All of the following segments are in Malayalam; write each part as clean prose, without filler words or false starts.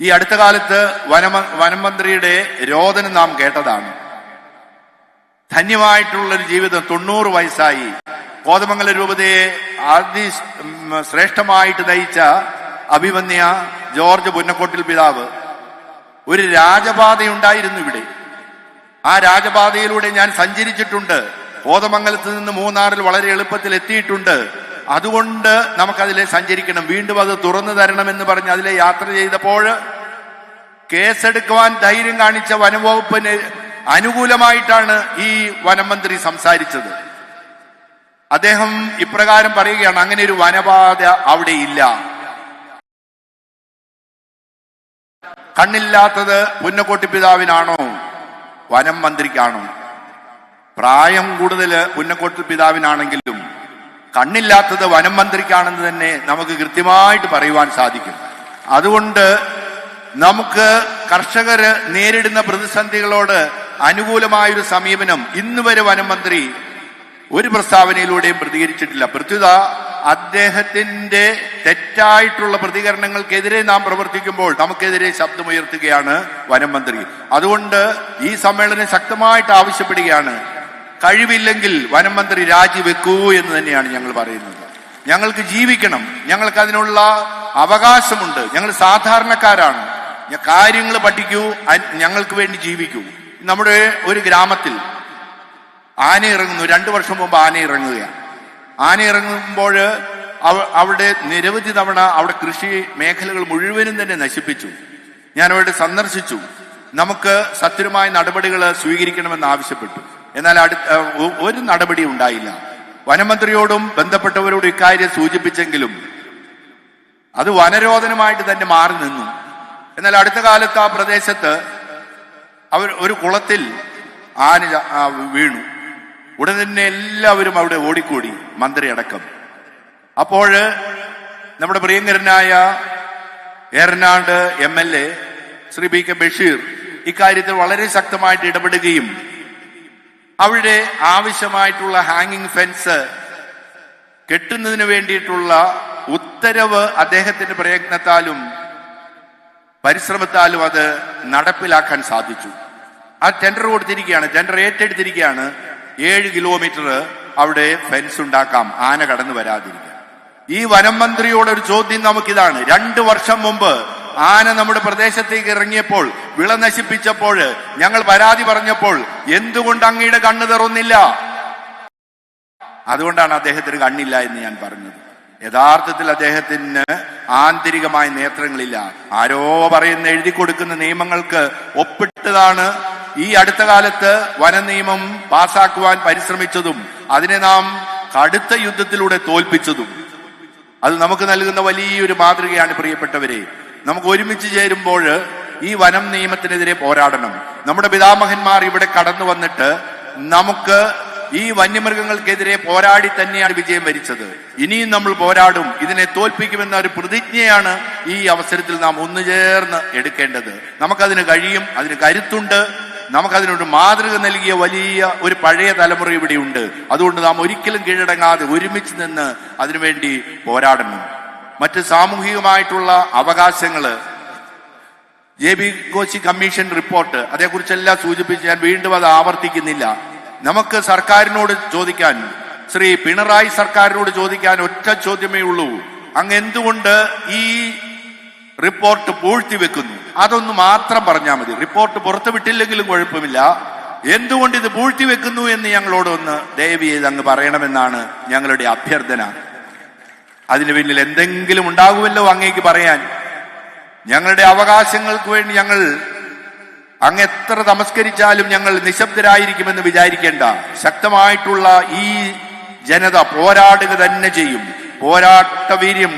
ഈ അടുത്ത കാലത്ത് വനം മന്ത്രിയുടെ രോദനം നാം കേട്ടതാണ്. ധന്യമായിട്ടുള്ളൊരു ജീവിതം, 90 വയസ്സായി കോതമംഗല രൂപതയെ ശ്രേഷ്ഠമായിട്ട് നയിച്ച അഭിമന്യ ജോർജ് പുന്നക്കോട്ടിൽ പിതാവ്. ഒരു രാജപാതയുണ്ടായിരുന്നു ഇവിടെ. ആ രാജപാതയിലൂടെ ഞാൻ സഞ്ചരിച്ചിട്ടുണ്ട്. കോതമംഗലത്ത് നിന്ന് മൂന്നാറിൽ വളരെ എളുപ്പത്തിൽ എത്തിയിട്ടുണ്ട്. അതുകൊണ്ട് നമുക്കതിലെ സഞ്ചരിക്കണം. വീണ്ടും അത് തുറന്നു തരണമെന്ന് പറഞ്ഞ് അതിലെ യാത്ര ചെയ്തപ്പോൾ കേസെടുക്കുവാൻ ധൈര്യം കാണിച്ച വനംവകുപ്പിന് അനുകൂലമായിട്ടാണ് ഈ വനം മന്ത്രി സംസാരിച്ചത്. അദ്ദേഹം ഇപ്രകാരം പറയുകയാണ്, അങ്ങനെ ഒരു വനപാത അവിടെ ഇല്ല. കണ്ണില്ലാത്തത് പുന്നക്കോട്ടി പിതാവിനാണോ വനം മന്ത്രിക്കാണോ? പ്രായം കൂടുതൽ പുന്നക്കോട്ടി പിതാവിനാണെങ്കിലും കണ്ണില്ലാത്തത് വനം മന്ത്രിക്കാണെന്ന് തന്നെ നമുക്ക് കൃത്യമായിട്ട് പറയുവാൻ സാധിക്കും. അതുകൊണ്ട് നമുക്ക് കർഷകര് നേരിടുന്ന പ്രതിസന്ധികളോട് അനുകൂലമായൊരു സമീപനം ഇന്ന് വരെ വനം മന്ത്രി ഒരു പ്രസ്താവനയിലൂടെയും പ്രതികരിച്ചിട്ടില്ല. പ്രത്യുത അദ്ദേഹത്തിന്റെ തെറ്റായിട്ടുള്ള പ്രതികരണങ്ങൾക്കെതിരെ നാം പ്രവർത്തിക്കുമ്പോൾ നമുക്കെതിരെ ശബ്ദമുയർത്തുകയാണ് വനം മന്ത്രി. അതുകൊണ്ട് ഈ സമ്മേളനം ശക്തമായിട്ട് ആവശ്യപ്പെടുകയാണ്, കഴിവില്ലെങ്കിൽ വനം മന്ത്രി രാജിവെക്കൂ എന്ന് തന്നെയാണ് ഞങ്ങൾ പറയുന്നത്. ഞങ്ങൾക്ക് ജീവിക്കണം, ഞങ്ങൾക്ക് അതിനുള്ള അവകാശമുണ്ട്. ഞങ്ങൾ സാധാരണക്കാരാണ്, കാര്യങ്ങൾ പഠിക്കൂ, ഞങ്ങൾക്ക് വേണ്ടി ജീവിക്കൂ. നമ്മുടെ ഒരു ഗ്രാമത്തിൽ ആന ഇറങ്ങുന്നു. 2 വർഷം മുമ്പ് ആന ഇറങ്ങുകയാണ്. ആന ഇറങ്ങുമ്പോൾ അവിടെ നിരവധി തവണ അവിടെ കൃഷി മേഖലകൾ മുഴുവനും തന്നെ നശിപ്പിച്ചു. ഞാൻ അവിടെ സന്ദർശിച്ചു. നമുക്ക് സത്വരമായ നടപടികൾ സ്വീകരിക്കണമെന്ന് ആവശ്യപ്പെട്ടു. എന്നാൽ ഒരു നടപടി ഉണ്ടായില്ല. വനമന്ത്രിയോടും ബന്ധപ്പെട്ടവരോടും ഇക്കാര്യം സൂചിപ്പിച്ചെങ്കിലും അത് വനരോധനമായിട്ട് തന്നെ മാറി നിന്നു. എന്നാൽ അടുത്ത കാലത്ത് ആ പ്രദേശത്ത് ഒരു കുളത്തിൽ ആന വീണു. ഉടൻ തന്നെ എല്ലാവരും അവിടെ ഓടിക്കൂടി, മന്ത്രി അടക്കം. അപ്പോൾ നമ്മുടെ പ്രിയങ്കരനായ ഏറനാട് MLA ശ്രീ BK ബഷീർ ഇക്കാര്യത്തിൽ വളരെ ശക്തമായിട്ട് ഇടപെടുകയും അവിടെ ആവശ്യമായിട്ടുള്ള ഹാങ്ങിങ് ഫെൻസ് കെട്ടുന്നതിന് വേണ്ടിയിട്ടുള്ള ഉത്തരവ് അദ്ദേഹത്തിന്റെ പ്രയത്നത്താലും പരിശ്രമത്താലും അത് നടപ്പിലാക്കാൻ സാധിച്ചു. ആ ടെൻഡർ കൊടുത്തിരിക്കുകയാണ്, ടെൻഡർ ഏറ്റെടുത്തിരിക്കുകയാണ്. 7 കിലോമീറ്റർ അവിടെ ഫെൻസ് ഉണ്ടാക്കാം, ആന കടന്നു വരാതിരിക്കാൻ. ഈ വനം മന്ത്രിയോടൊരു ചോദ്യം നമുക്കിതാണ്. 2 വർഷം മുമ്പ് ആന നമ്മുടെ പ്രദേശത്തേക്ക് ഇറങ്ങിയപ്പോൾ, വിള നശിപ്പിച്ചപ്പോൾ, ഞങ്ങൾ പരാതി പറഞ്ഞപ്പോൾ എന്തുകൊണ്ട് അങ്ങയുടെ കണ്ണ് തുറന്നില്ല? അതുകൊണ്ടാണ് അദ്ദേഹത്തിന് കണ്ണില്ല എന്ന് ഞാൻ പറഞ്ഞത്. യഥാർത്ഥത്തിൽ അദ്ദേഹത്തിന് ആന്തരികമായ നേത്രങ്ങളില്ല. ആരോ പറയുന്ന എഴുതി കൊടുക്കുന്ന നിയമങ്ങൾക്ക് ഒപ്പിട്ടതാണ് ഈ അടുത്ത കാലത്ത് വനനിയമം പാസാക്കുവാൻ പരിശ്രമിച്ചതും അതിനെ നാം കടുത്ത യുദ്ധത്തിലൂടെ തോൽപ്പിച്ചതും. അത് നമുക്ക് നൽകുന്ന വലിയൊരു മാതൃകയാണ്. പ്രിയപ്പെട്ടവരെ, നമുക്ക് ഒരുമിച്ച് ചേരുമ്പോൾ ഈ വനം നിയമത്തിനെതിരെ പോരാടണം. നമ്മുടെ പിതാമഹന്മാർ ഇവിടെ കടന്നു വന്നിട്ട് നമുക്ക് ഈ വന്യമൃഗങ്ങൾക്കെതിരെ പോരാടി തന്നെയാണ് വിജയം വരിച്ചത്. ഇനിയും നമ്മൾ പോരാടും, ഇതിനെ തോൽപ്പിക്കുമെന്ന ഒരു പ്രതിജ്ഞയാണ് ഈ അവസരത്തിൽ നാം ഒന്നുചേർന്ന് എടുക്കേണ്ടത്. നമുക്കതിന് കഴിയും, അതിന് കരുത്തുണ്ട്. നമുക്കതിനൊരു മാതൃക നൽകിയ വലിയ ഒരു പഴയ തലമുറ ഇവിടെയുണ്ട്. അതുകൊണ്ട് നാം ഒരിക്കലും കീഴടങ്ങാതെ ഒരുമിച്ച് നിന്ന് അതിനുവേണ്ടി പോരാടണം. മറ്റ് സാമൂഹികമായിട്ടുള്ള അവകാശങ്ങള്, JB കോശി കമ്മീഷൻ റിപ്പോർട്ട്, അതേക്കുറിച്ചെല്ലാം സൂചിപ്പിച്ച് ഞാൻ വീണ്ടും അത് ആവർത്തിക്കുന്നില്ല. നമുക്ക് സർക്കാരിനോട് ചോദിക്കാൻ, ശ്രീ പിണറായി സർക്കാരിനോട് ചോദിക്കാൻ ഒറ്റ ചോദ്യമേ ഉള്ളൂ. അങ്ങ് എന്തുകൊണ്ട് ഈ റിപ്പോർട്ട് പൂഴ്ത്തിവെക്കുന്നു? അതൊന്ന് മാത്രം പറഞ്ഞാൽ മതി. റിപ്പോർട്ട് പുറത്തുവിട്ടില്ലെങ്കിലും കുഴപ്പമില്ല. എന്തുകൊണ്ട് ഇത് പൂഴ്ത്തിവെക്കുന്നു എന്ന് ഞങ്ങളോട് ഒന്ന് ദയവ് ചെയ്ത് അങ്ങ് പറയണമെന്നാണ് ഞങ്ങളുടെ അഭ്യർത്ഥന. അതിന് പിന്നിൽ എന്തെങ്കിലും ഉണ്ടാകുമല്ലോ അങ്ങേക്ക് പറയാൻ. ഞങ്ങളുടെ അവകാശങ്ങൾക്ക് വേണ്ടി ഞങ്ങൾ അങ്ങ് എത്ര തമസ്കരിച്ചാലും ഞങ്ങൾ നിശബ്ദരായിരിക്കുമെന്ന് വിചാരിക്കേണ്ട. ശക്തമായിട്ടുള്ള ഈ ജനത പോരാടുക തന്നെ ചെയ്യും. പോരാട്ട വീര്യം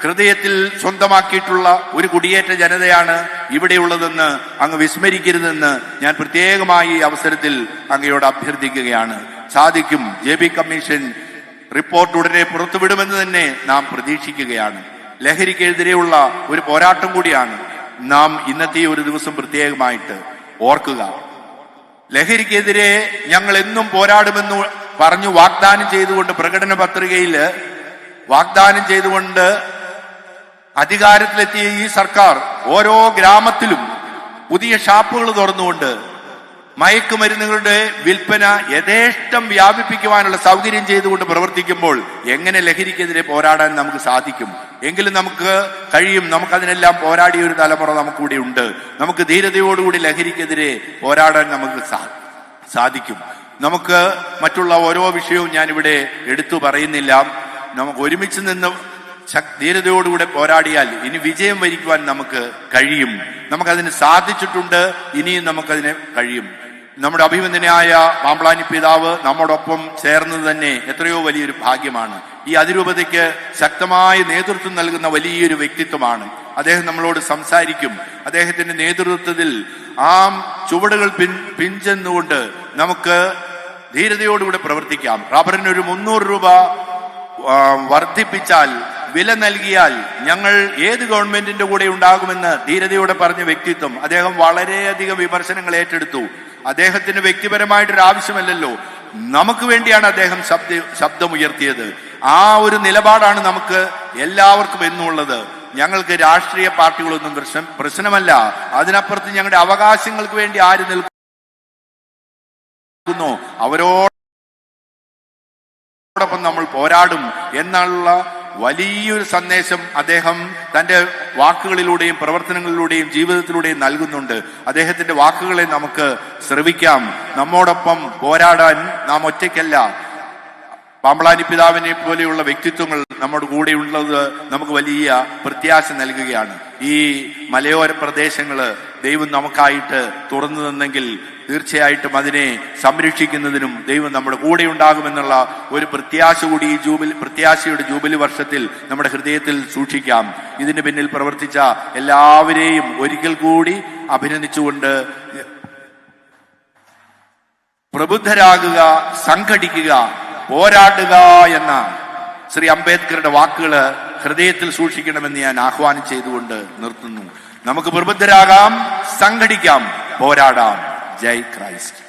ഹൃദയത്തിൽ സ്വന്തമാക്കിയിട്ടുള്ള ഒരു കുടിയേറ്റ ജനതയാണ് ഇവിടെയുള്ളതെന്ന് അങ്ങ് വിസ്മരിക്കരുതെന്ന് ഞാൻ പ്രത്യേകമായി ഈ അവസരത്തിൽ അങ്ങയോട് അഭ്യർത്ഥിക്കുകയാണ്. സാധിക്കും. JB കമ്മീഷൻ റിപ്പോർട്ട് ഉടനെ പുറത്തുവിടുമെന്ന് തന്നെ നാം പ്രതീക്ഷിക്കുകയാണ്. ലഹരിക്കെതിരെയുള്ള ഒരു പോരാട്ടം കൂടിയാണ് നാം ഇന്നത്തെ ഒരു ദിവസം പ്രത്യേകമായിട്ട് ഓർക്കുക. ലഹരിക്കെതിരെ ഞങ്ങൾ എന്നും പോരാടുമെന്ന് പറഞ്ഞു വാഗ്ദാനം ചെയ്തുകൊണ്ട്, പ്രകടന പത്രികയിൽ വാഗ്ദാനം ചെയ്തുകൊണ്ട് അധികാരത്തിലെത്തിയ ഈ സർക്കാർ ഓരോ ഗ്രാമത്തിലും പുതിയ ഷാപ്പുകൾ തുറന്നുകൊണ്ട് മയക്കുമരുന്നുകളുടെ വിൽപ്പന യഥേഷ്ടം വ്യാപിപ്പിക്കുവാനുള്ള സൗകര്യം ചെയ്തുകൊണ്ട് പ്രവർത്തിക്കുമ്പോൾ എങ്ങനെ ലഹരിക്കെതിരെ പോരാടാൻ നമുക്ക് സാധിക്കും? എങ്കിലും നമുക്ക് കഴിയും. നമുക്കതിനെല്ലാം പോരാടിയ ഒരു തലമുറ നമുക്കൂടെ ഉണ്ട്. നമുക്ക് ധീരതയോടുകൂടി ലഹരിക്കെതിരെ പോരാടാൻ നമുക്ക് സാധിക്കും. നമുക്ക് മറ്റുള്ള ഓരോ വിഷയവും ഞാനിവിടെ എടുത്തു പറയുന്നില്ല. നമുക്ക് ഒരുമിച്ച് നിന്ന് ധീരതയോടുകൂടെ പോരാടിയാൽ ഇനി വിജയം വരിക്കുവാൻ നമുക്ക് കഴിയും. നമുക്കതിന് സാധിച്ചിട്ടുണ്ട്, ഇനിയും നമുക്കതിന് കഴിയും. നമ്മുടെ അഭിമന്യനായ പാമ്പ്ളാനി പിതാവ് നമ്മോടൊപ്പം ചേർന്നത് തന്നെ എത്രയോ വലിയൊരു ഭാഗ്യമാണ്. ഈ അതിരൂപതയ്ക്ക് ശക്തമായ നേതൃത്വം നൽകുന്ന വലിയൊരു വ്യക്തിത്വമാണ് അദ്ദേഹം. നമ്മളോട് സംസാരിക്കും. അദ്ദേഹത്തിന്റെ നേതൃത്വത്തിൽ ആ ചുവടുകൾ പിഞ്ചെന്നുകൊണ്ട് നമുക്ക് ധീരതയോടുകൂടെ പ്രവർത്തിക്കാം. റബ്ബറിനൊരു 300 രൂപ വർദ്ധിപ്പിച്ചാൽ, വില നൽകിയാൽ ഞങ്ങൾ ഏത് ഗവൺമെന്റിന്റെ കൂടെ ഉണ്ടാകുമെന്ന് ധീരതയോടെ പറഞ്ഞ വ്യക്തിത്വം. അദ്ദേഹം വളരെയധികം വിമർശനങ്ങൾ ഏറ്റെടുത്തു. അദ്ദേഹത്തിന് വ്യക്തിപരമായിട്ടൊരു ആവശ്യമല്ലല്ലോ, നമുക്ക് വേണ്ടിയാണ് അദ്ദേഹം ശബ്ദമുയർത്തിയത്. ആ ഒരു നിലപാടാണ് നമുക്ക് എല്ലാവർക്കും എന്നുള്ളത്. ഞങ്ങൾക്ക് രാഷ്ട്രീയ പാർട്ടികളൊന്നും പ്രശ്നമല്ല. അതിനപ്പുറത്ത് ഞങ്ങളുടെ അവകാശങ്ങൾക്ക് വേണ്ടി ആര് നിൽക്കുന്നു അവരോടൊപ്പം നമ്മൾ പോരാടും എന്നുള്ള വലിയൊരു സന്ദേശം അദ്ദേഹം തന്റെ വാക്കുകളിലൂടെയും പ്രവർത്തനങ്ങളിലൂടെയും ജീവിതത്തിലൂടെയും നൽകുന്നുണ്ട്. അദ്ദേഹത്തിന്റെ വാക്കുകളെ നമുക്ക് ശ്രവിക്കാം. നമ്മോടൊപ്പം പോരാടാൻ നാം ഒറ്റയ്ക്കല്ല. പാമ്പ്ളാനി പിതാവിനെ പോലെയുള്ള വ്യക്തിത്വങ്ങൾ നമ്മുടെ കൂടെ ഉള്ളത് നമുക്ക് വലിയ പ്രത്യാശ നൽകുകയാണ്. ഈ മലയോര പ്രദേശങ്ങള് ദൈവം നമുക്കായിട്ട് തുറന്നു തന്നെങ്കിൽ തീർച്ചയായിട്ടും അതിനെ സംരക്ഷിക്കുന്നതിനും ദൈവം നമ്മുടെ കൂടെ ഉണ്ടാകുമെന്നുള്ള ഒരു പ്രത്യാശ കൂടി ഈ പ്രത്യാശയുടെ ജൂബിലി വർഷത്തിൽ നമ്മുടെ ഹൃദയത്തിൽ സൂക്ഷിക്കാം. ഇതിന് പിന്നിൽ പ്രവർത്തിച്ച എല്ലാവരെയും ഒരിക്കൽ കൂടി അഭിനന്ദിച്ചുകൊണ്ട് പ്രബുദ്ധരാകുക, സംഘടിക്കുക, പോരാടുക എന്ന ശ്രീ അംബേദ്കറുടെ വാക്കുകള് ഹൃദയത്തിൽ സൂക്ഷിക്കണമെന്ന് ഞാൻ ആഹ്വാനം ചെയ്തുകൊണ്ട് നിർത്തുന്നു. നമുക്ക് പ്രബുദ്ധരാകാം, സംഘടിക്കാം, പോരാടാം. ജയ് ക്രൈസ്റ്റ്.